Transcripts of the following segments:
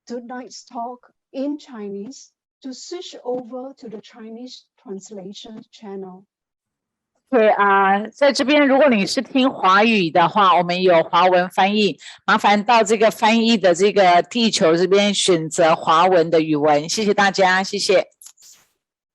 tonight's talk in Chinese to switch over to the Chinese translation channel. 对啊，在这边，如果你是听华语的话，我们有华文翻译，麻烦到这个翻译的这个地球这边选择华文的语文，谢谢大家，谢谢。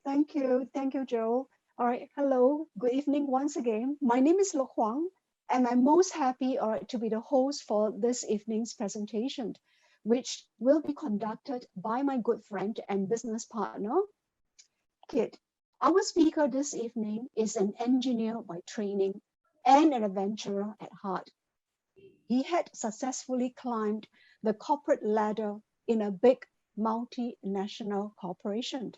Thank you, Joe. All right, hello, good evening once again. My name is Lo Huang, and I'm most happy to be the host for this evening's presentation, which will be conducted by my good friend and business partner, Kid. Our speaker this evening is an engineer by training and an adventurer at heart. He had successfully climbed the corporate ladder in a big multinational corporation.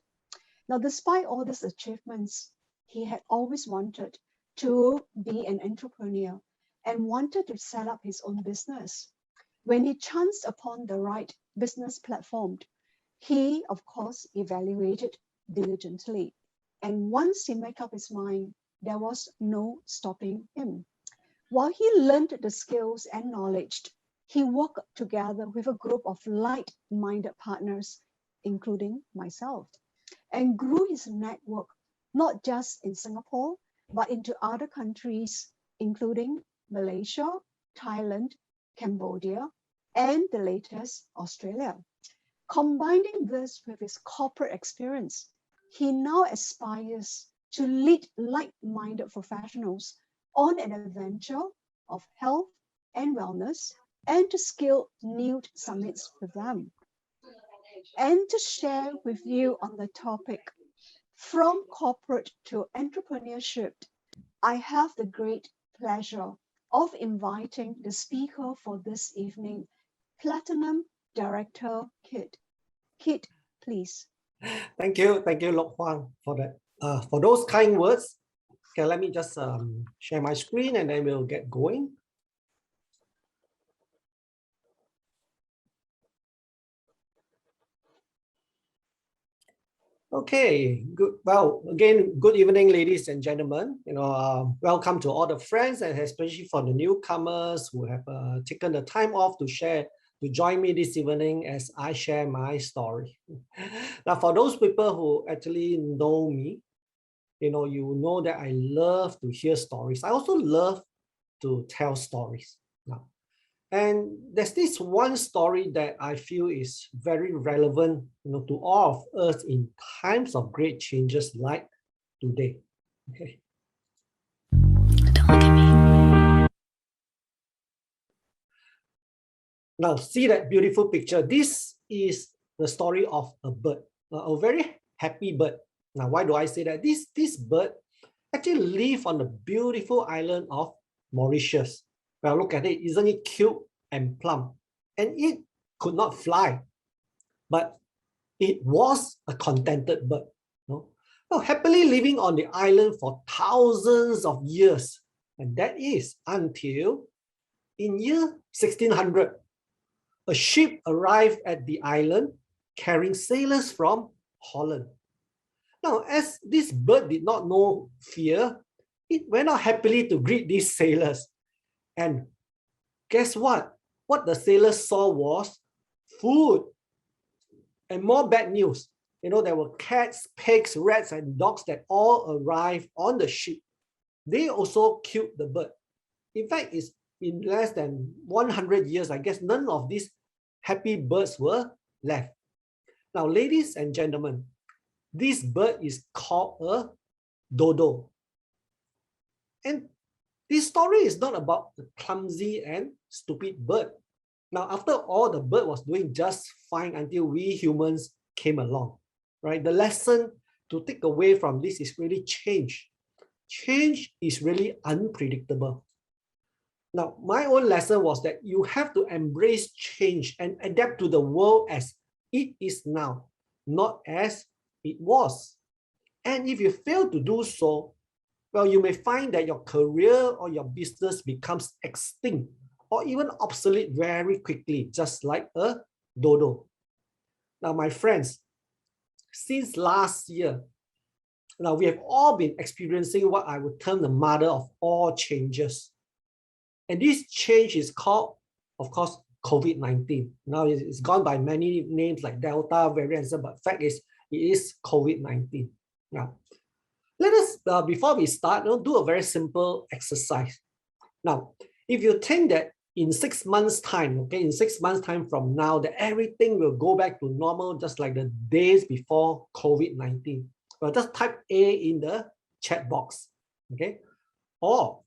Now, despite all these achievements, he had always wanted to be an entrepreneur and wanted to set up his own business. When he chanced upon the right business platform, he, of course, evaluated diligently. And once he made up his mind, there was no stopping him. While he learned the skills and knowledge, he worked together with a group of like-minded partners, including myself, and grew his network, not just in Singapore, but into other countries, including Malaysia, Thailand, Cambodia, and the latest, Australia. Combining this with his corporate experience, he now aspires to lead like-minded professionals on an adventure of health and wellness and to scale new summits with them. And to share with you on the topic, from corporate to entrepreneurship, I have the great pleasure of inviting the speaker for this evening, Platinum Director Kid. Kid, please. Thank you, Lo Huang, for that. For those kind words. Okay, let me just share my screen and then we'll get going. Okay, good. Well, again, good evening, ladies and gentlemen. Welcome to all the friends and especially for the newcomers who have taken the time off to join me this evening as I share my story. Now, for those people who actually know me, you know that I love to hear stories. I also love to tell stories. Now, and there's this one story that I feel is very relevant, to all of us in times of great changes like today. Okay. Don't look at me. Now, see that beautiful picture. This is the story of a bird, a very happy bird. Now, why do I say that? This bird actually lives on the beautiful island of Mauritius. Well, look at it. Isn't it cute and plump? And it could not fly, but it was a contented bird. Well, happily living on the island for thousands of years. And that is until in year 1600, a ship arrived at the island carrying sailors from Holland. Now, as this bird did not know fear, it went out happily to greet these sailors. And guess what? What the sailors saw was food and more bad news. There were cats, pigs, rats, and dogs that all arrived on the ship. They also killed the bird. In fact, it's in less than 100 years, I guess none of these happy birds were left. Now, ladies and gentlemen, this bird is called a dodo. And this story is not about the clumsy and stupid bird. Now, after all, the bird was doing just fine until we humans came along, right? The lesson to take away from this is really change. Change is really unpredictable. Now, my own lesson was that you have to embrace change and adapt to the world as it is now, not as it was. And if you fail to do so, well, you may find that your career or your business becomes extinct or even obsolete very quickly, just like a dodo. Now, my friends, since last year, now we have all been experiencing what I would term the mother of all changes. And this change is called, of course, COVID-19. Now it's gone by many names like Delta variants, but fact is it is COVID-19. Now, let us, before we start, do a very simple exercise. Now, if you think that in 6 months' time, okay, in 6 months' time from now, that everything will go back to normal, just like the days before COVID-19, well, just type A in the chat box, okay? Or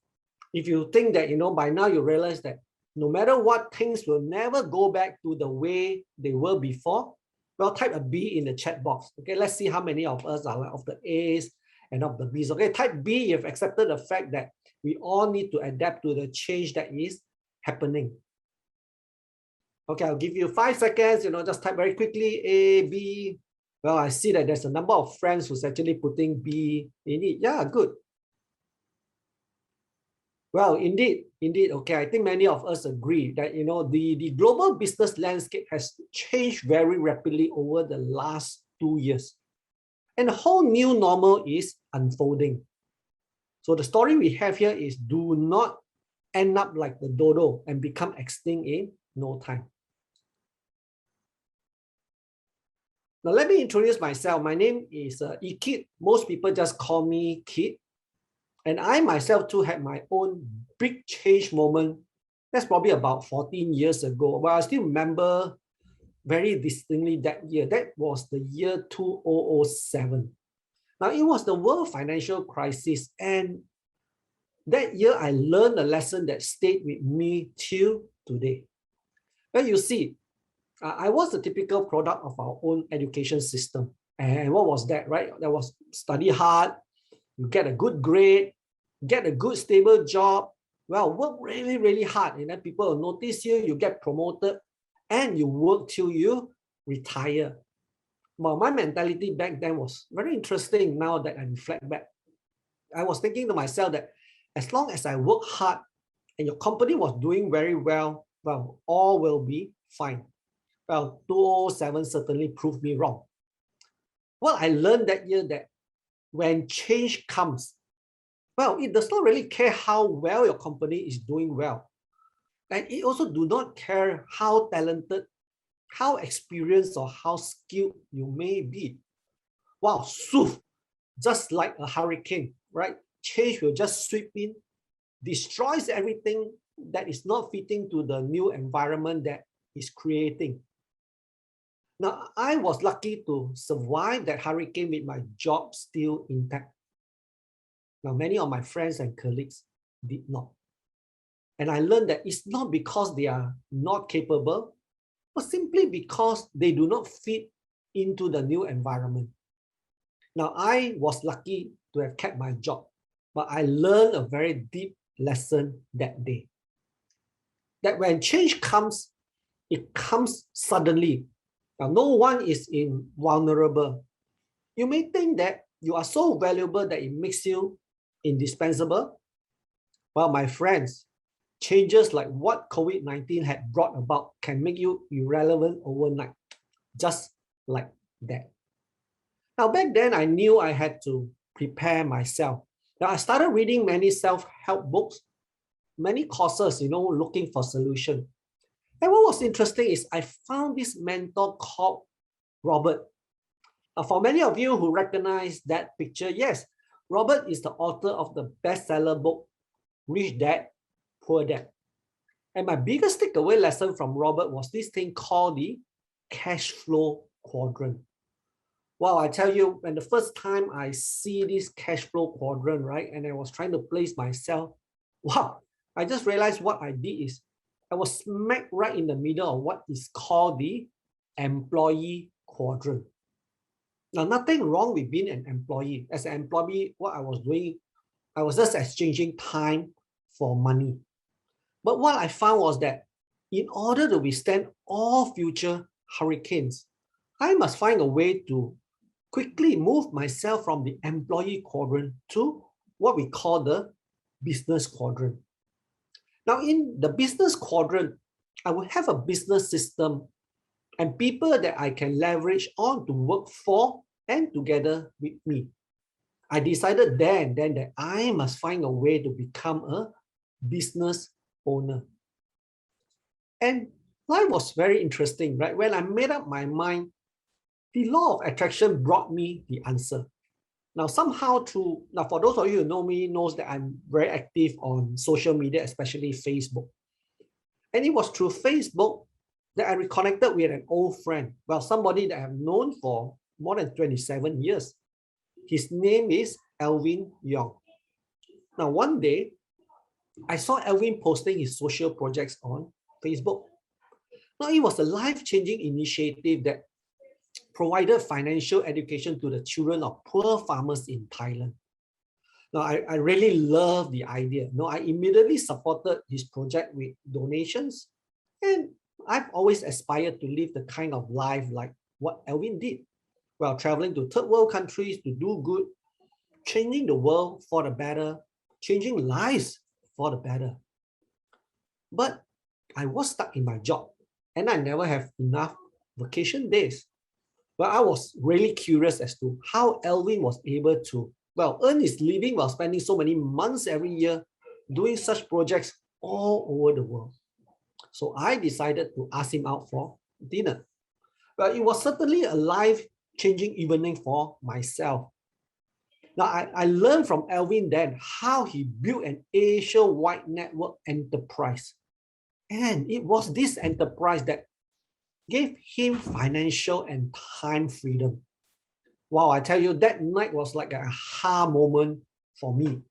if you think that, by now you realize that no matter what, things will never go back to the way they were before, well, type a B in the chat box, okay? Let's see how many of us are of the A's and of the B's, okay? Type B if you've accepted the fact that we all need to adapt to the change that is happening. Okay, I'll give you 5 seconds, just type very quickly, A, B. Well, I see that there's a number of friends who's actually putting B in it. Yeah, good. Well, indeed, okay, I think many of us agree that, the global business landscape has changed very rapidly over the last 2 years. And a whole new normal is unfolding. So the story we have here is do not end up like the dodo and become extinct in no time. Now, let me introduce myself. My name is hoeekid. Most people just call me Kid. And I myself too had my own big change moment. That's probably about 14 years ago. But I still remember very distinctly that year. That was the year 2007. Now, it was the world financial crisis. And that year, I learned a lesson that stayed with me till today. Well, you see, I was the typical product of our own education system. And what was that, right? That was study hard, you get a good grade, get a good stable job, well, work really, really hard, and then people will notice you, you get promoted, and you work till you retire. Well, my mentality back then was very interesting now that I reflect back. I was thinking to myself that as long as I work hard and your company was doing very well, well, all will be fine. Well, 2007 certainly proved me wrong. Well, I learned that year that when change comes, well, it does not really care how well your company is doing well. And it also do not care how talented, how experienced, or how skilled you may be. Wow, swoof, just like a hurricane, right? Change will just sweep in, destroys everything that is not fitting to the new environment that is creating. Now, I was lucky to survive that hurricane with my job still intact. Now, many of my friends and colleagues did not. And I learned that it's not because they are not capable, but simply because they do not fit into the new environment. Now, I was lucky to have kept my job, but I learned a very deep lesson that day. That when change comes, it comes suddenly. Now, no one is invulnerable. You may think that you are so valuable that it makes you indispensable. Well, my friends, changes like what COVID-19 had brought about can make you irrelevant overnight, just like that. Now, back then, I knew I had to prepare myself. Now, I started reading many self-help books, many courses, looking for solutions. And what was interesting is I found this mentor called Robert. Now, for many of you who recognize that picture, yes, Robert is the author of the bestseller book, Rich Dad, Poor Dad. And my biggest takeaway lesson from Robert was this thing called the cash flow quadrant. Well, I tell you, when the first time I see this cash flow quadrant, right, and I was trying to place myself, wow, I just realized what I did is I was smack right in the middle of what is called the employee quadrant. Now, nothing wrong with being an employee. As an employee, what I was doing, I was just exchanging time for money. But what I found was that in order to withstand all future hurricanes, I must find a way to quickly move myself from the employee quadrant to what we call the business quadrant. Now, in the business quadrant, I will have a business system and people that I can leverage on to work for and together with me. I decided then that I must find a way to become a business owner. And life was very interesting, right? When I made up my mind, the law of attraction brought me the answer. Now, for those of you who know me, knows that I'm very active on social media, especially Facebook. And it was through Facebook that I reconnected with an old friend. Well, somebody that I've known for more than 27 years. His name is Alvin Young. Now, one day, I saw Alvin posting his social projects on Facebook. Now, it was a life-changing initiative that provided financial education to the children of poor farmers in Thailand. Now, I really love the idea. Now, I immediately supported his project with donations, and I've always aspired to live the kind of life like what Alvin did, while traveling to third world countries to do good, changing the world for the better, changing lives for the better. But I was stuck in my job, and I never have enough vacation days. But I was really curious as to how Alvin was able to, earn his living while spending so many months every year doing such projects all over the world. So I decided to ask him out for dinner. Well, it was certainly a life-changing evening for myself. Now, I learned from Alvin then how he built an Asia-wide network enterprise. And it was this enterprise that gave him financial and time freedom. Wow, I tell you, that night was like a aha moment for me.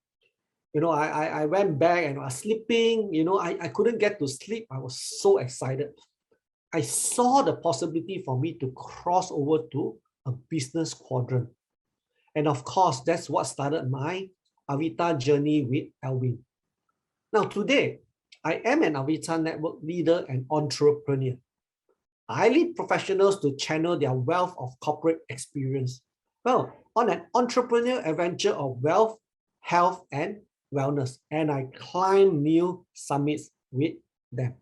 I went back and I was sleeping, I couldn't get to sleep. I was so excited. I saw the possibility for me to cross over to a business quadrant. And of course, that's what started my Avita journey with Alvin. Now, today, I am an Avita network leader and entrepreneur. I lead professionals to channel their wealth of corporate experience, on an entrepreneurial adventure of wealth, health, and wellness. And I climb new summits with them.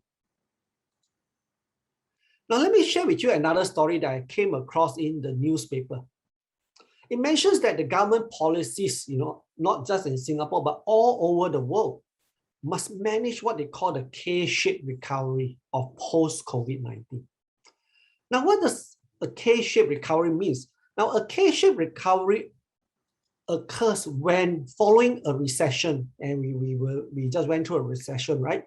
Now, let me share with you another story that I came across in the newspaper. It mentions that the government policies, not just in Singapore, but all over the world, must manage what they call the K-shaped recovery of post-COVID-19. Now, what does a K-shaped recovery mean? Now, a K-shaped recovery occurs when following a recession, and we just went through a recession, right?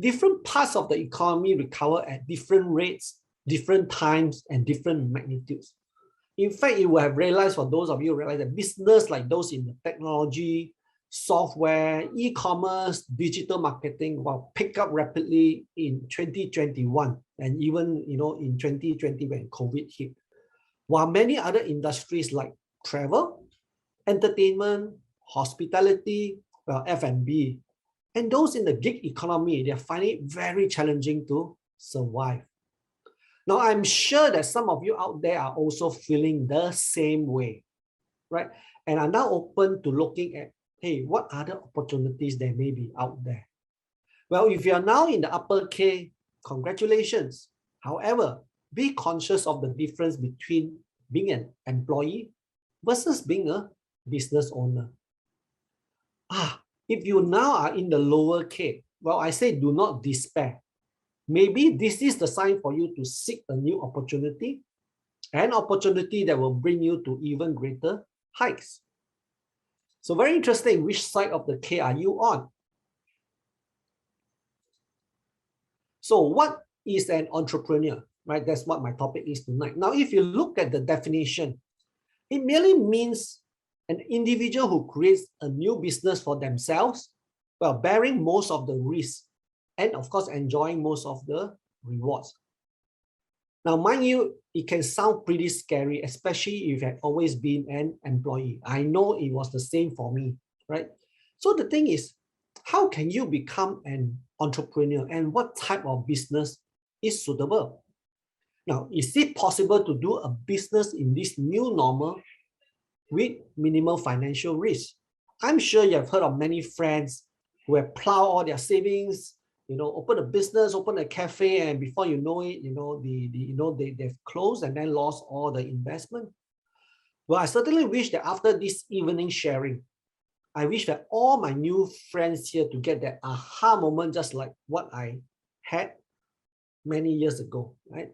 Different parts of the economy recover at different rates, different times, and different magnitudes. In fact, you will have realized, for those of you who realize that business like those in the technology, software, e-commerce, digital marketing will pick up rapidly in 2021 and even in 2020 when COVID hit. While many other industries like travel, entertainment, hospitality, F&B, and those in the gig economy, they're finding it very challenging to survive. Now, I'm sure that some of you out there are also feeling the same way, right? And are now open to looking at, hey, what other opportunities there may be out there? Well, if you are now in the upper K, congratulations. However, be conscious of the difference between being an employee versus being a business owner. If you now are in the lower K, I say do not despair. Maybe this is the sign for you to seek a new opportunity, an opportunity that will bring you to even greater heights. So very interesting, which side of the K are you on? So what is an entrepreneur, right? That's what my topic is tonight. Now, if you look at the definition, it merely means an individual who creates a new business for themselves, bearing most of the risk and of course, enjoying most of the rewards. Now, mind you, it can sound pretty scary, especially if you have always been an employee. I know it was the same for me, right? So the thing is, how can you become an entrepreneur and what type of business is suitable? Now, is it possible to do a business in this new normal with minimal financial risk? I'm sure you have heard of many friends who have plowed all their savings, open a business, open a cafe, and before you know it, they've closed and then lost all the investment. Well, I certainly wish that after this evening sharing, I wish that all my new friends here to get that aha moment, just like what I had, many years ago, right?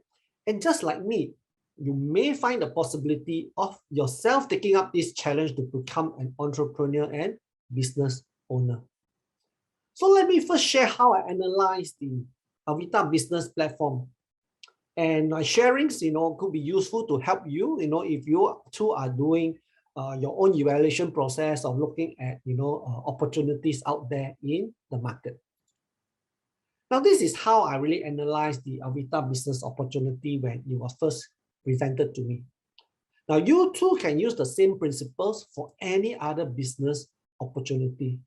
And just like me, you may find the possibility of yourself taking up this challenge to become an entrepreneur and business owner. So let me first share how I analyze the Avita business platform. And my sharings, could be useful to help you, if you too are doing your own evaluation process of looking at, opportunities out there in the market. Now, this is how I really analyze the Avita business opportunity when it was first presented to me. Now, you too can use the same principles for any other business opportunity.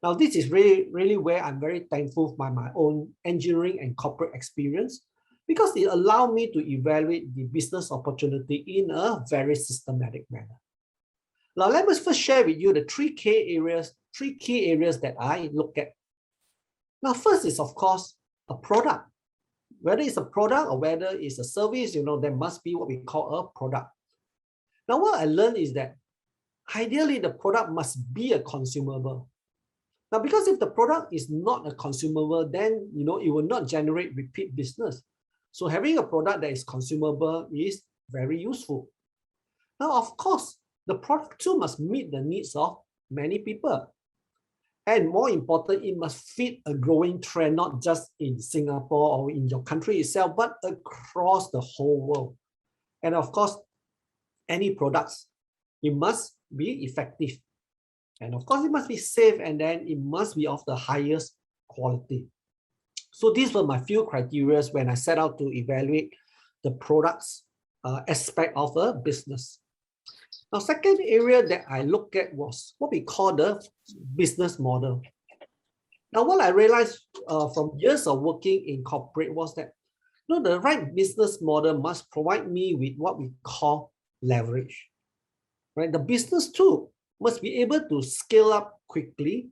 Now, this is really where I'm very thankful for my own engineering and corporate experience, because it allowed me to evaluate the business opportunity in a very systematic manner. Now, let me first share with you the three key areas that I look at. Now, first is, of course, a product. Whether it's a product or whether it's a service, there must be what we call a product. Now, what I learned is that ideally the product must be a consumable. Now, because if the product is not a consumable, then it will not generate repeat business. So having a product that is consumable is very useful. Now, of course, the product too must meet the needs of many people. And more important, it must fit a growing trend, not just in Singapore or in your country itself, but across the whole world. And of course, any products, it must be effective. And of course, it must be safe, and then it must be of the highest quality. So these were my few criteria when I set out to evaluate the products aspect of a business. Now, second area that I looked at was what we call the business model. Now, what I realized from years of working in corporate was that the right business model must provide me with what we call leverage. Right? The business too must be able to scale up quickly,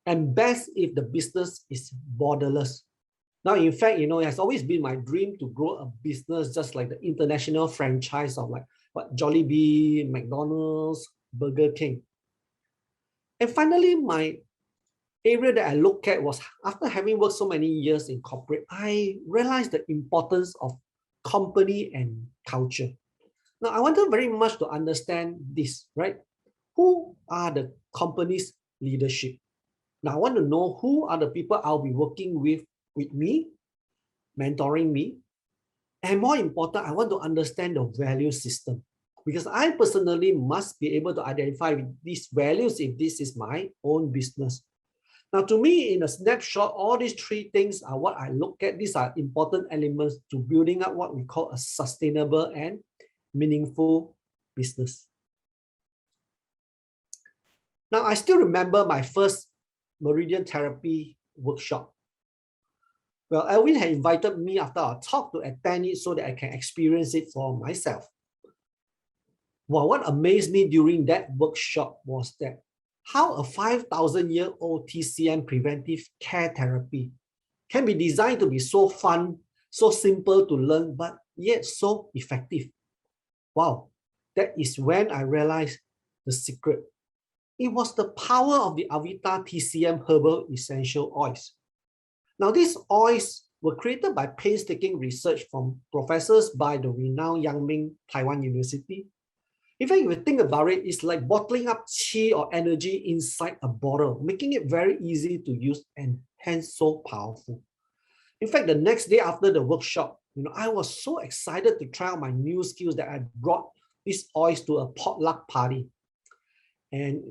and best if the business is borderless. Now, in fact, it has always been my dream to grow a business just like the international franchise of Jollibee, McDonald's, Burger King. And finally, my area that I look at was, after having worked so many years in corporate, I realized the importance of company and culture. Now, I wanted very much to understand this, right? Who are the company's leadership? Now, I want to know who are the people I'll be working with me, mentoring me. And more important, I want to understand the value system, because I personally must be able to identify these values if this is my own business. Now, to me, in a snapshot, all these three things are what I look at. These are important elements to building up what we call a sustainable and meaningful business. Now, I still remember my first meridian therapy workshop. Well, Elwin had invited me after our talk to attend it so that I can experience it for myself. Well, what amazed me during that workshop was that how a 5,000-year-old TCM preventive care therapy can be designed to be so fun, so simple to learn, but yet so effective. Wow, that is when I realized the secret. It was the power of the Avita TCM herbal essential oils. Now, these oils were created by painstaking research from professors by the renowned Yangming Taiwan University. In fact, if you think about it, it's like bottling up qi or energy inside a bottle, making it very easy to use and hence so powerful. In fact, the next day after the workshop, I was so excited to try out my new skills that I brought these oils to a potluck party. And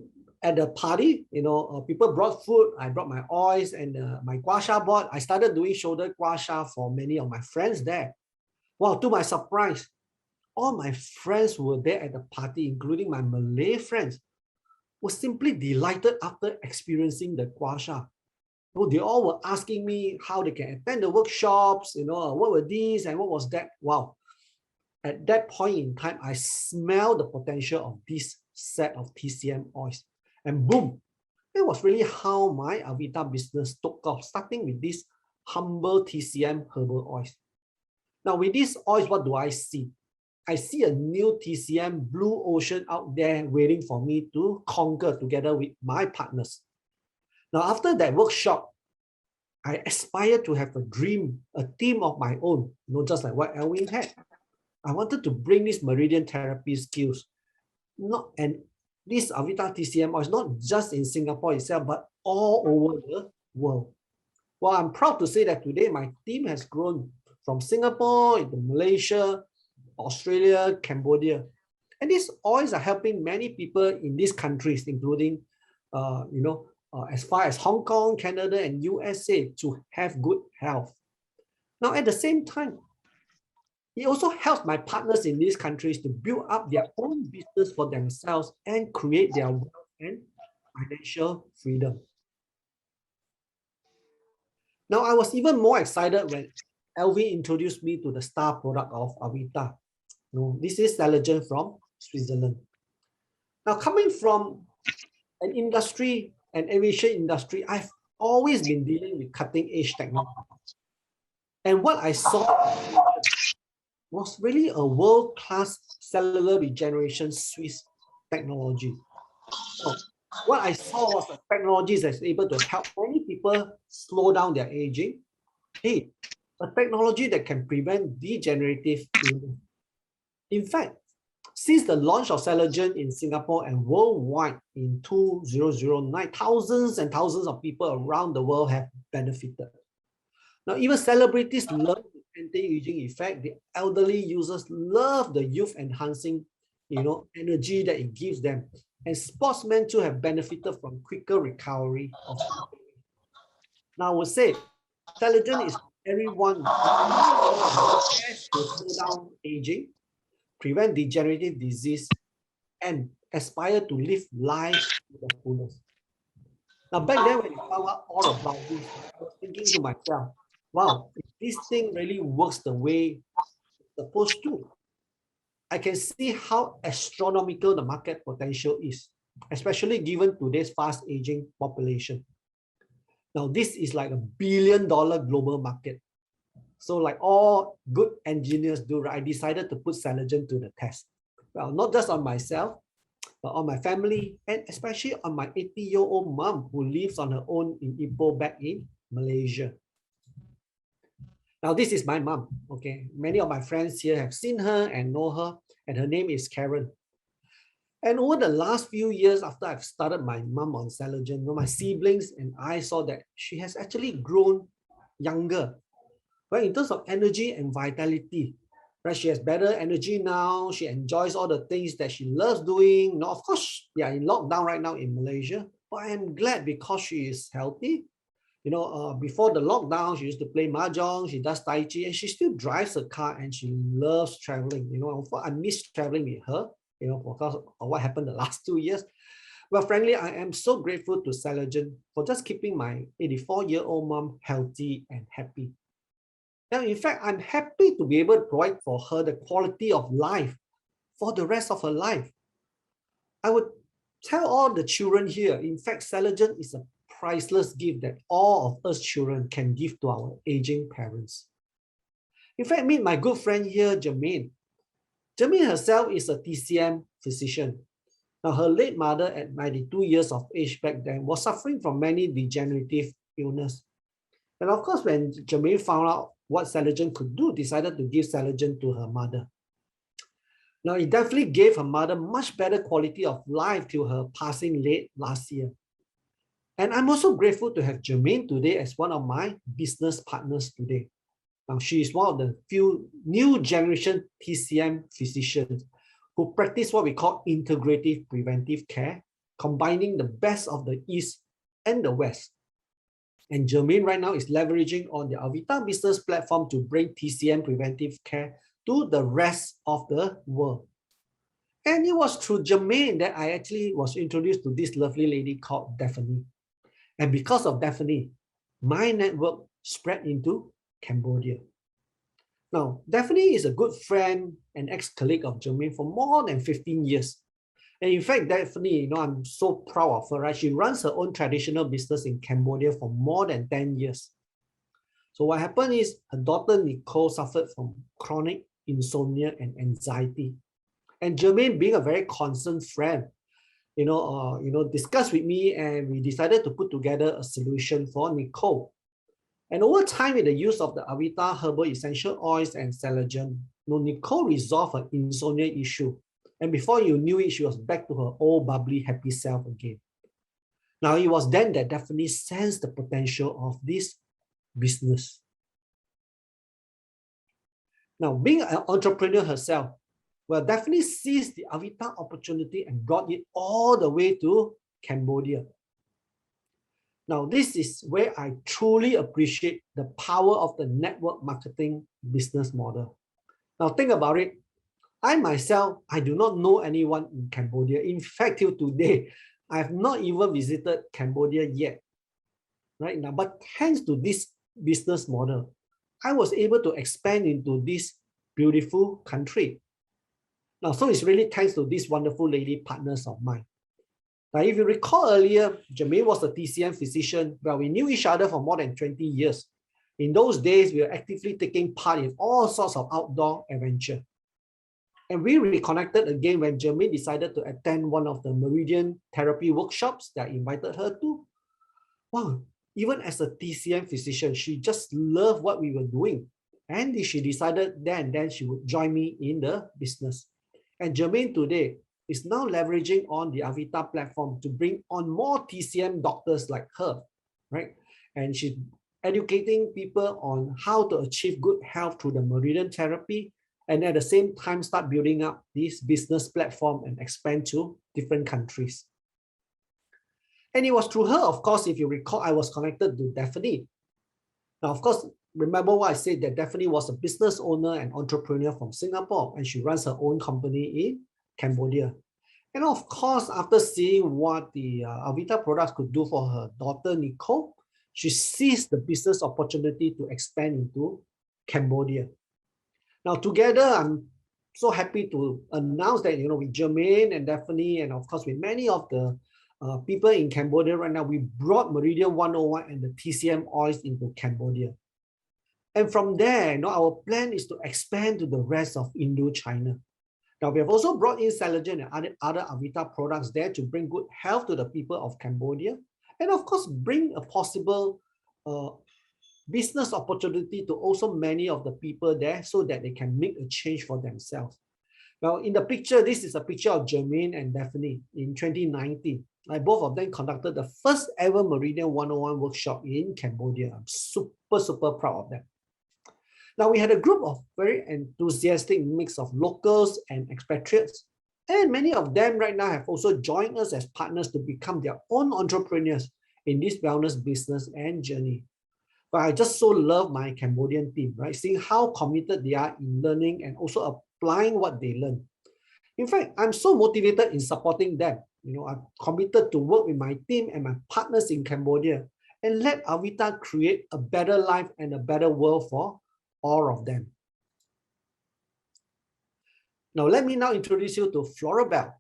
at the party, people brought food. I brought my oils and my gua sha board. I started doing shoulder gua sha for many of my friends there. Wow, to my surprise, all my friends who were there at the party, including my Malay friends, were simply delighted after experiencing the gua sha. They all were asking me how they can attend the workshops, what were these and what was that. Wow. At that point in time, I smelled the potential of this set of TCM oils. And boom, that was really how my Avita business took off, starting with this humble TCM herbal oils. Now, with these oils, what do I see? I see a new TCM blue ocean out there waiting for me to conquer together with my partners. Now, after that workshop, I aspire to have a dream, a team of my own, just like what Elwin had. I wanted to bring these meridian therapy skills, and this Avita TCM is not just in Singapore itself, but all over the world. Well, I'm proud to say that today my team has grown from Singapore into Malaysia, Australia, Cambodia. And these oils are helping many people in these countries, including, as far as Hong Kong, Canada, and USA to have good health. Now, at the same time, it also helps my partners in these countries to build up their own business for themselves and create their wealth and financial freedom. Now, I was even more excited when Elvin introduced me to the star product of Avita. This is Saligen from Switzerland. Now, coming from an industry, an aviation industry, I've always been dealing with cutting edge technology. And what I saw was really a world-class cellular regeneration Swiss technology. So what I saw was a technology that's able to help many people slow down their aging. Hey, a technology that can prevent degenerative illness. In fact, since the launch of Saligen in Singapore and worldwide in 2009, thousands and thousands of people around the world have benefited. Now, even celebrities love the anti-aging effect. The elderly users love the youth-enhancing, energy that it gives them. And sportsmen too have benefited from quicker recovery of. Now, I would say, Saligen is everyone to slow down aging, prevent degenerative disease, and aspire to live life to the fullest. Now, back then when I found out all about this, I was thinking to myself, wow, if this thing really works the way it's supposed to, I can see how astronomical the market potential is, especially given today's fast aging population. Now, this is like $1 billion global market. So like all good engineers do, right, I decided to put Saligen to the test. Well, not just on myself, but on my family, and especially on my 80-year-old mom who lives on her own in Ipoh back in Malaysia. Now, this is my mom, okay? Many of my friends here have seen her and know her, and her name is Karen. And over the last few years after I've started my mom on Saligen, my siblings and I saw that she has actually grown younger. Right, in terms of energy and vitality, right? She has better energy now. She enjoys all the things that she loves doing. Now, of course, we are in lockdown right now in Malaysia, but I am glad because she is healthy. Before the lockdown, she used to play mahjong, she does tai chi, and she still drives a car and she loves traveling. I miss traveling with her, because of what happened the last 2 years. But frankly, I am so grateful to Saligen for just keeping my 84-year-old mom healthy and happy. Now, in fact, I'm happy to be able to provide for her the quality of life for the rest of her life. I would tell all the children here, in fact, Saligen is a priceless gift that all of us children can give to our aging parents. In fact, meet my good friend here, Jermaine. Jermaine herself is a TCM physician. Now, her late mother at 92 years of age back then was suffering from many degenerative illness. And of course, when Jermaine found out what Saligen could do, decided to give Saligen to her mother. Now, it definitely gave her mother much better quality of life till her passing late last year. And I'm also grateful to have Jermaine today as one of my business partners today. Now, she is one of the few new generation TCM physicians who practice what we call integrative preventive care, combining the best of the East and the West. And Jermaine right now is leveraging on the Avita business platform to bring TCM preventive care to the rest of the world. And it was through Jermaine that I actually was introduced to this lovely lady called Daphne. And because of Daphne, my network spread into Cambodia. Now, Daphne is a good friend and ex-colleague of Jermaine for more than 15 years. And in fact, Daphne, I'm so proud of her, right? She runs her own traditional business in Cambodia for more than 10 years. So what happened is her daughter Nicole suffered from chronic insomnia and anxiety. And Jermaine, being a very concerned friend, discussed with me, and we decided to put together a solution for Nicole. And over time, with the use of the Avita herbal essential oils and collagen, Nicole resolved her insomnia issue. And before you knew it, she was back to her old bubbly, happy self again. Now, it was then that Daphne sensed the potential of this business. Now, being an entrepreneur herself, well, Daphne seized the Avita opportunity and brought it all the way to Cambodia. Now, this is where I truly appreciate the power of the network marketing business model. Now, think about it. I myself, I do not know anyone in Cambodia. In fact, till today, I have not even visited Cambodia yet. Right now, but thanks to this business model, I was able to expand into this beautiful country. Now, so it's really thanks to these wonderful lady partners of mine. Now, if you recall earlier, Jermaine was a TCM physician. Well, we knew each other for more than 20 years. In those days, we were actively taking part in all sorts of outdoor adventure. And we reconnected again when Jermaine decided to attend one of the meridian therapy workshops that I invited her to. Wow, even as a TCM physician, she just loved what we were doing. And she decided then she would join me in the business. And Jermaine today is now leveraging on the Avita platform to bring on more TCM doctors like her, right? And she's educating people on how to achieve good health through the meridian therapy, and at the same time start building up this business platform and expand to different countries. And it was through her, of course, if you recall, I was connected to Daphne. Now, of course, remember what I said, that Daphne was a business owner and entrepreneur from Singapore, and she runs her own company in Cambodia. And of course, after seeing what the Avita products could do for her daughter, Nicole, she seized the business opportunity to expand into Cambodia. Now, together, I'm so happy to announce that, with Jermaine and Daphne, and of course, with many of the people in Cambodia right now, we brought Meridian 101 and the TCM oils into Cambodia. And from there, our plan is to expand to the rest of Indochina. Now, we have also brought in collagen and other Avita products there to bring good health to the people of Cambodia. And of course, bring a possible business opportunity to also many of the people there so that they can make a change for themselves. Now, in the picture, this is a picture of Jermaine and Daphne in 2019. Both of them conducted the first ever Meridian 101 workshop in Cambodia. I'm super proud of them. Now, we had a group of very enthusiastic mix of locals and expatriates, and many of them right now have also joined us as partners to become their own entrepreneurs in this wellness business and journey. But I just so love my Cambodian team, right? Seeing how committed they are in learning and also applying what they learn. In fact, I'm so motivated in supporting them. I'm committed to work with my team and my partners in Cambodia and let Avita create a better life and a better world for all of them. Now, let me now introduce you to Florabelle.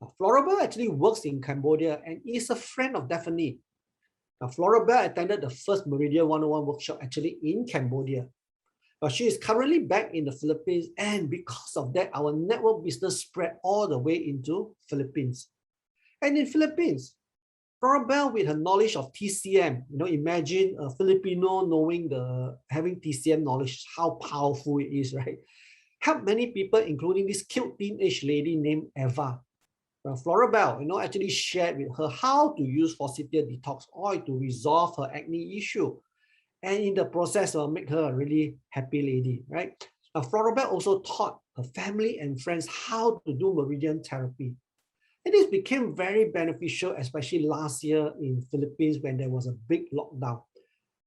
Now, Florabelle actually works in Cambodia and is a friend of Daphne. Now, Florabelle attended the first Meridian 101 workshop actually in Cambodia. But she is currently back in the Philippines, and because of that, our network business spread all the way into Philippines. And in Philippines, Florabelle, with her knowledge of TCM, imagine a Filipino having TCM knowledge, how powerful it is, right? Helped many people, including this cute teenage lady named Eva. Florabelle, actually shared with her how to use Forsythia Detox Oil to resolve her acne issue. And in the process, make her a really happy lady, right? Now, Florabelle also taught her family and friends how to do meridian therapy. And this became very beneficial, especially last year in Philippines when there was a big lockdown.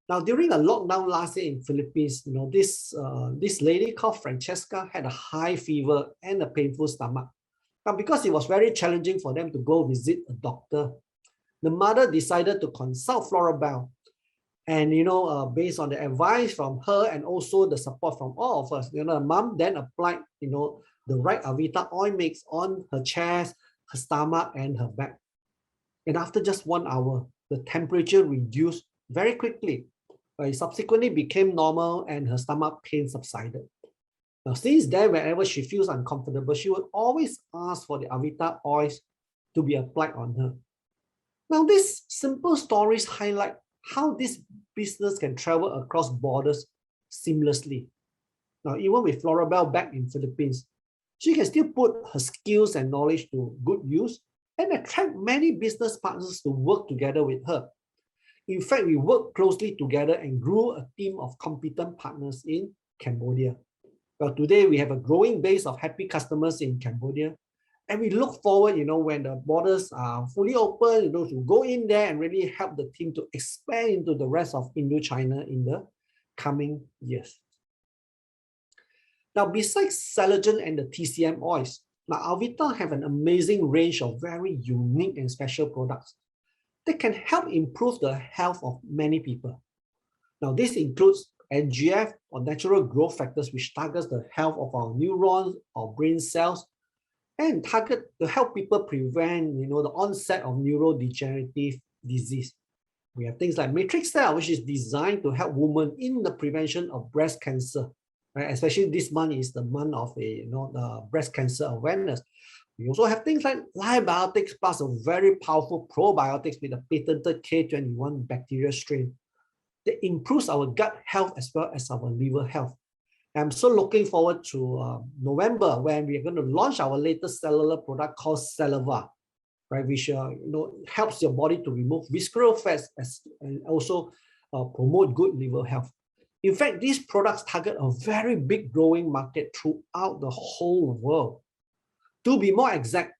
Now, during the lockdown last year in Philippines, this lady called Francesca had a high fever and a painful stomach. Now, because it was very challenging for them to go visit a doctor, the mother decided to consult Florabelle. And, based on the advice from her and also the support from all of us, the mom then applied, the right Avita oil mix on her chest, her stomach, and her back. And after just 1 hour, the temperature reduced very quickly. It subsequently became normal and her stomach pain subsided. Now, since then, whenever she feels uncomfortable, she would always ask for the Avita oils to be applied on her. Now, these simple stories highlight how this business can travel across borders seamlessly. Now, even with Florabelle back in Philippines, she can still put her skills and knowledge to good use and attract many business partners to work together with her. In fact, we worked closely together and grew a team of competent partners in Cambodia. Well, today we have a growing base of happy customers in Cambodia, and we look forward, when the borders are fully open, to go in there and really help the team to expand into the rest of Indochina in the coming years. Now, besides Saligen and the TCM oils, now Avita have an amazing range of very unique and special products that can help improve the health of many people. Now, this includes NGF, or natural growth factors, which targets the health of our neurons or brain cells, and target to help people prevent, the onset of neurodegenerative disease. We have things like matrix cell, which is designed to help women in the prevention of breast cancer. Right? Especially this month is the month of the breast cancer awareness. We also have things like Libiotics plus a very powerful probiotics with a patented K21 bacteria strain that improves our gut health as well as our liver health. I'm so looking forward to November, when we are going to launch our latest cellular product called Saliva, right? Which helps your body to remove visceral fats and also promote good liver health. In fact, these products target a very big growing market throughout the whole world. To be more exact,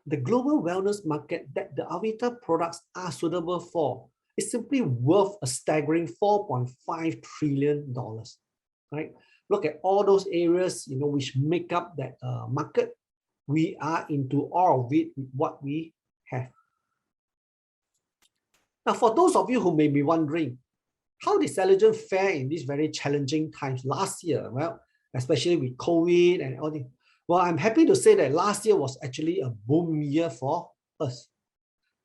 the global wellness market that the Avita products are suitable for is simply worth a staggering $4.5 trillion. Right? Look at all those areas, which make up that market. We are into all of it with what we have. Now, for those of you who may be wondering, how did Saligen fare in these very challenging times last year? Well, especially with COVID and all this. Well, I'm happy to say that last year was actually a boom year for us.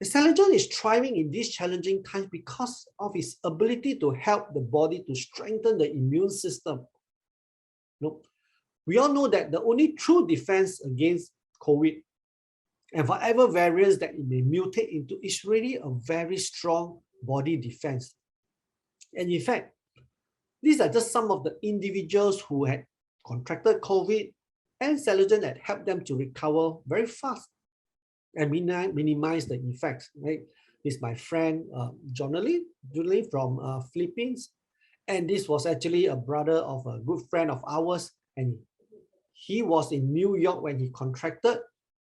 The Saligen is thriving in these challenging times because of its ability to help the body to strengthen the immune system. We all know that the only true defense against COVID and whatever variants that it may mutate into is really a very strong body defense. And in fact, these are just some of the individuals who had contracted COVID, and Saligen had helped them to recover very fast and minimize the effects. Right? This is my friend Jonathan from Philippines, and this was actually a brother of a good friend of ours, and he was in New York when he contracted,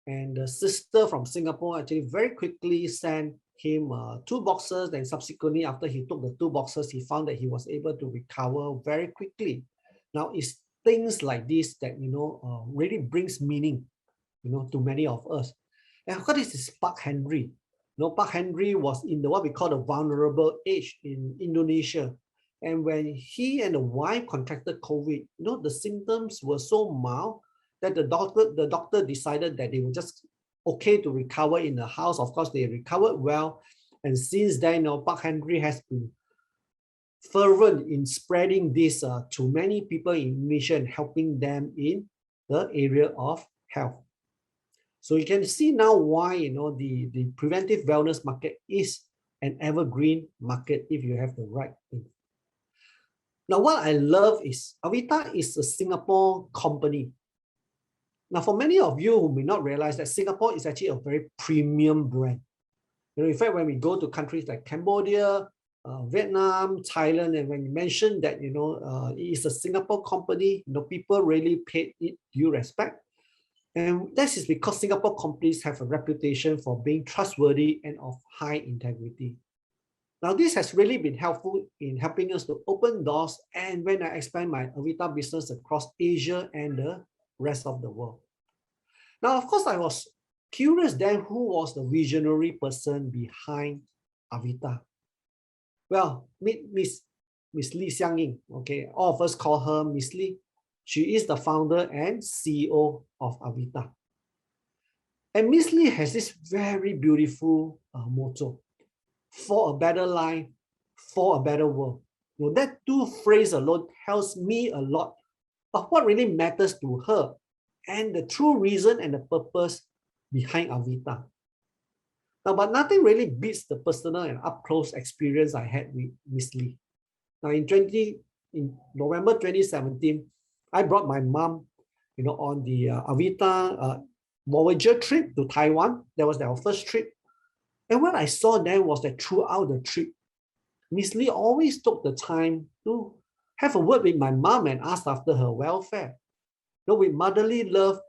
and the sister from Singapore actually very quickly sent him 2 boxes. Then subsequently, after he took the 2 boxes, he found that he was able to recover very quickly. Now, it's things like this that really brings meaning, to many of us. And of course, this is Park Henry. Park Henry was in what we call the vulnerable age in Indonesia. And when he and the wife contracted COVID, the symptoms were so mild that the doctor decided that they were just okay to recover in the house. Of course, they recovered well. And since then, Park Henry has been fervent in spreading this to many people in Indonesia and helping them in the area of health. So you can see now why the preventive wellness market is an evergreen market if you have the right thing. Now, what I love is Avita is a Singapore company. Now, for many of you who may not realize that Singapore is actually a very premium brand. In fact, when we go to countries like Cambodia, Vietnam, Thailand, and when you mention that it is a Singapore company, people really paid it due respect. And that is because Singapore companies have a reputation for being trustworthy and of high integrity. Now, this has really been helpful in helping us to open doors, and when I expand my Avita business across Asia and the rest of the world. Now, of course, I was curious then, who was the visionary person behind Avita? Well, Miss Lee Xiang Ying, okay, all of us call her Miss Lee. She is the founder and CEO of Avita. And Miss Lee has this very beautiful motto: for a better life, for a better world. That 2 phrases alone tells me a lot of what really matters to her and the true reason and the purpose behind Avita. Now, but nothing really beats the personal and up-close experience I had with Miss Lee. Now, in November 2017, I brought my mom, on the Avita Voyager trip to Taiwan. That was our first trip. And what I saw then was that throughout the trip, Miss Lee always took the time to have a word with my mom and ask after her welfare. With motherly love,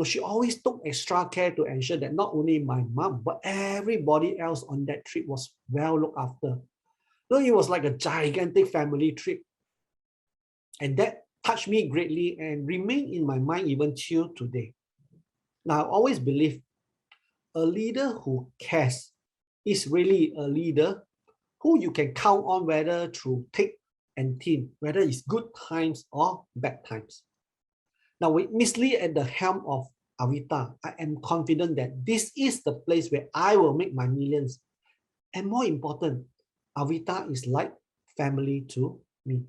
she always took extra care to ensure that not only my mom, but everybody else on that trip was well looked after. It was like a gigantic family trip. And that touched me greatly and remained in my mind even till today. Now, I always believe a leader who cares is really a leader who you can count on, whether through thick and thin, whether it's good times or bad times. Now, with Miss Lee at the helm of Avita, I am confident that this is the place where I will make my millions. And more important, Avita is like family to me.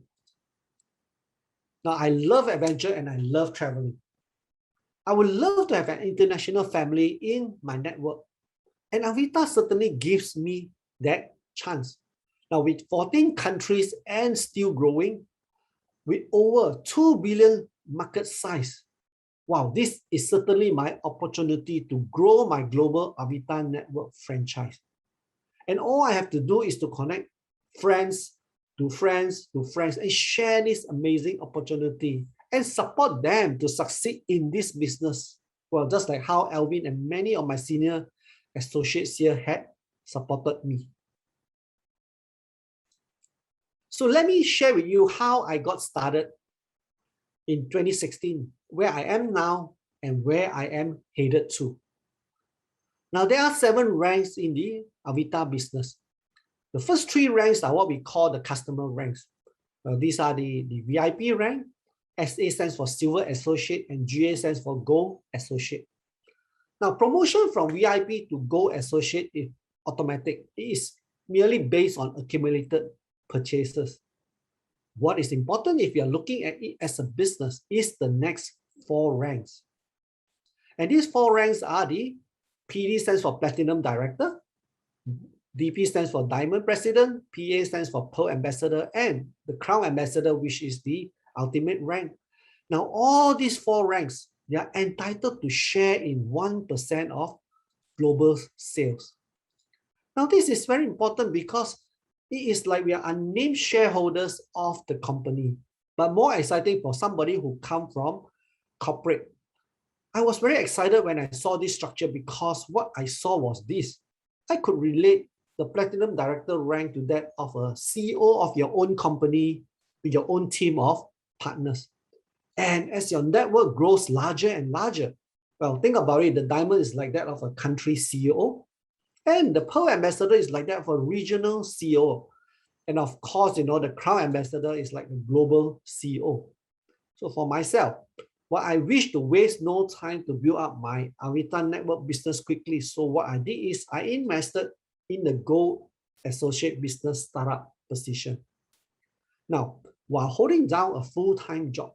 Now, I love adventure and I love traveling. I would love to have an international family in my network. And Avita certainly gives me that chance. Now, with 14 countries and still growing, with over 2 billion market size, wow, this is certainly my opportunity to grow my global Avita network franchise. And all I have to do is to connect friends to friends to friends and share this amazing opportunity and support them to succeed in this business. Well, just like how Alvin and many of my senior associates here had supported me. So let me share with you how I got started in 2016, where I am now and where I am headed to. Now, there are 7 ranks in the Avita business. The first 3 ranks are what we call the customer ranks. These are the VIP rank. SA stands for Silver Associate and GA stands for Gold Associate. Now, promotion from VIP to Gold Associate is automatic. It is merely based on accumulated purchases. What is important if you are looking at it as a business is the next 4 ranks. And these 4 ranks are the PD stands for Platinum Director, DP stands for Diamond President, PA stands for Pearl Ambassador, and the Crown Ambassador, which is the ultimate rank. Now, all these 4 ranks, they are entitled to share in 1% of global sales. Now, this is very important because it is like we are unnamed shareholders of the company, but more exciting for somebody who come from corporate. I was very excited when I saw this structure because what I saw was this. I could relate the Platinum Director rank to that of a CEO of your own company with your own team of partners. And as your network grows larger and larger, well, think about it, the Diamond is like that of a country CEO, and the Pearl Ambassador is like that of a regional CEO. And of course, the Crown Ambassador is like the global CEO. So for myself, what I wish to waste no time to build up my Avita network business quickly. So what I did is I invested in the Gold Associate business startup position. Now, while holding down a full-time job,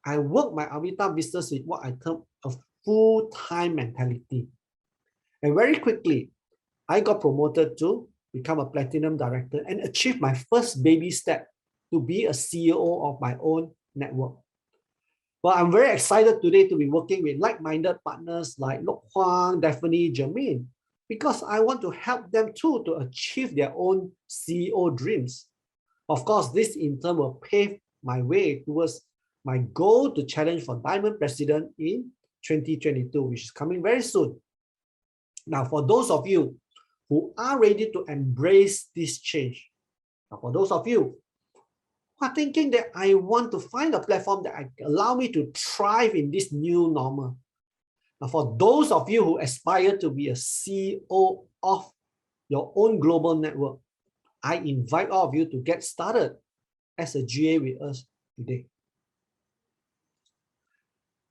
I work my Avita business with what I term a full-time mentality. And very quickly, I got promoted to become a Platinum Director and achieve my first baby step to be a CEO of my own network. Well, I'm very excited today to be working with like-minded partners like Lok Huang, Daphne, Jermaine, because I want to help them too to achieve their own CEO dreams. Of course, this in turn will pave my way towards my goal to challenge for Diamond President in 2022, which is coming very soon. Now, for those of you who are ready to embrace this change, now for those of you who are thinking that I want to find a platform that allow me to thrive in this new normal. Now, for those of you who aspire to be a CEO of your own global network, I invite all of you to get started as a GA with us today.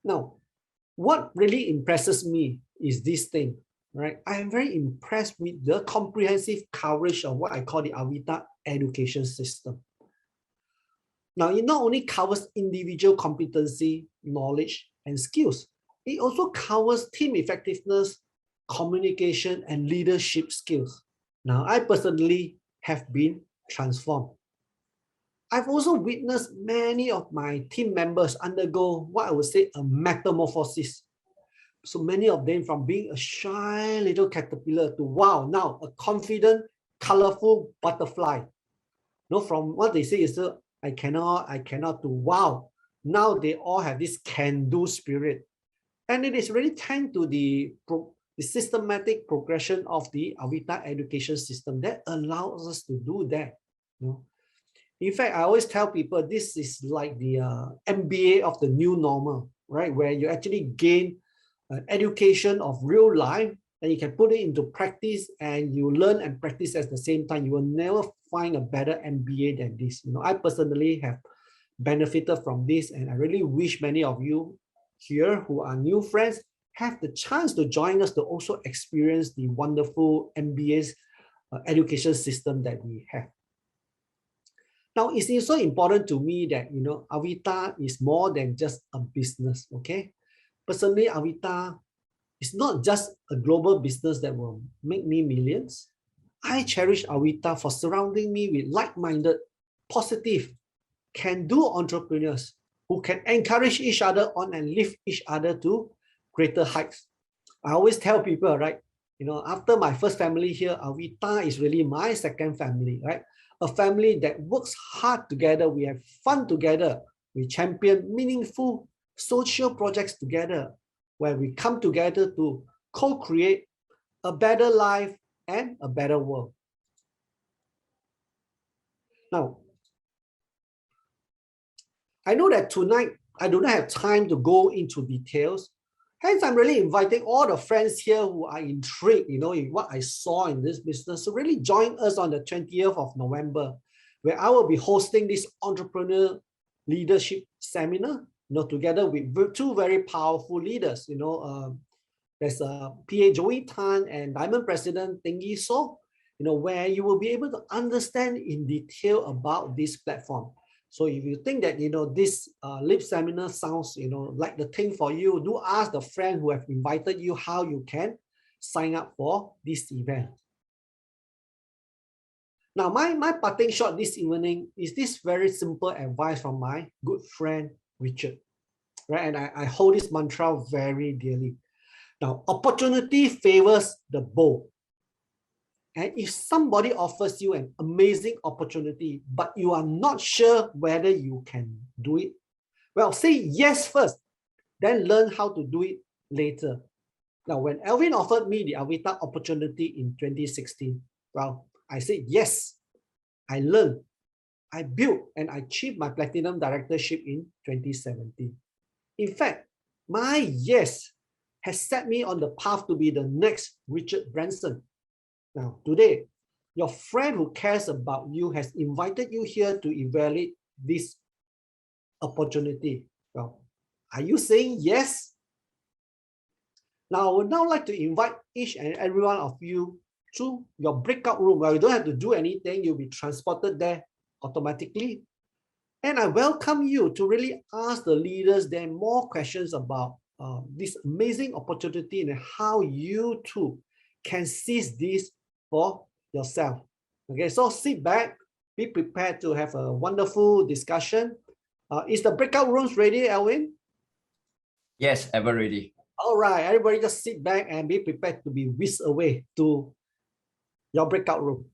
Now, what really impresses me is this thing, right? I am very impressed with the comprehensive coverage of what I call the Avita education system. Now, it not only covers individual competency, knowledge, and skills, it also covers team effectiveness, communication, and leadership skills. Now, I personally have been transformed. I've also witnessed many of my team members undergo what I would say a metamorphosis. So many of them from being a shy little caterpillar to wow, now a confident, colorful butterfly. No, from what they say is I cannot to wow. Now they all have this can-do spirit. And it is really thanks to the systematic progression of the Avita education system that allows us to do that. You know? In fact, I always tell people this is like the MBA of the new normal, right? Where you actually gain education of real life and you can put it into practice and you learn and practice at the same time. You will never find a better MBA than this. You know, I personally have benefited from this, and I really wish many of you here who are new friends have the chance to join us to also experience the wonderful MBA's education system that we have. Now, it's also important to me that, you know, Avita is more than just a business, okay? Personally, Avita is not just a global business that will make me millions. I cherish Avita for surrounding me with like-minded, positive, can-do entrepreneurs who can encourage each other on and lift each other to greater heights. I always tell people, right, you know, after my first family here, Avita is really my second family, right? A family that works hard together. We have fun together. We champion meaningful social projects together, where we come together to co-create a better life and a better world. Now, I know that tonight I do not have time to go into details. Hence, I'm really inviting all the friends here who are intrigued, you know, in what I saw in this business. So really join us on the 20th of November, where I will be hosting this entrepreneur leadership seminar, you know, together with two very powerful leaders. You know, there's PA Joey Tan and Diamond President Tengi So, you know, where you will be able to understand in detail about this platform. So if you think that, you know, this LEAP seminar sounds, you know, like the thing for you, do ask the friend who have invited you how you can sign up for this event. Now, my parting shot this evening is this very simple advice from my good friend, Richard, right? And I hold this mantra very dearly. Now, opportunity favors the bold. And if somebody offers you an amazing opportunity, but you are not sure whether you can do it, well, say yes first, then learn how to do it later. Now, when Alvin offered me the Avita opportunity in 2016, well, I said yes. I learned, I built, and I achieved my platinum directorship in 2017. In fact, my yes has set me on the path to be the next Richard Branson. Now, today, your friend who cares about you has invited you here to evaluate this opportunity. Well, are you saying yes? Now, I would now like to invite each and every one of you to your breakout room where you don't have to do anything. You'll be transported there automatically. And I welcome you to really ask the leaders there more questions about this amazing opportunity and how you too can seize this for yourself. Okay, so sit back, be prepared to have a wonderful discussion. Is the breakout rooms ready, Elwin? Yes, ever ready. All right, everybody just sit back and be prepared to be whisked away to your breakout room.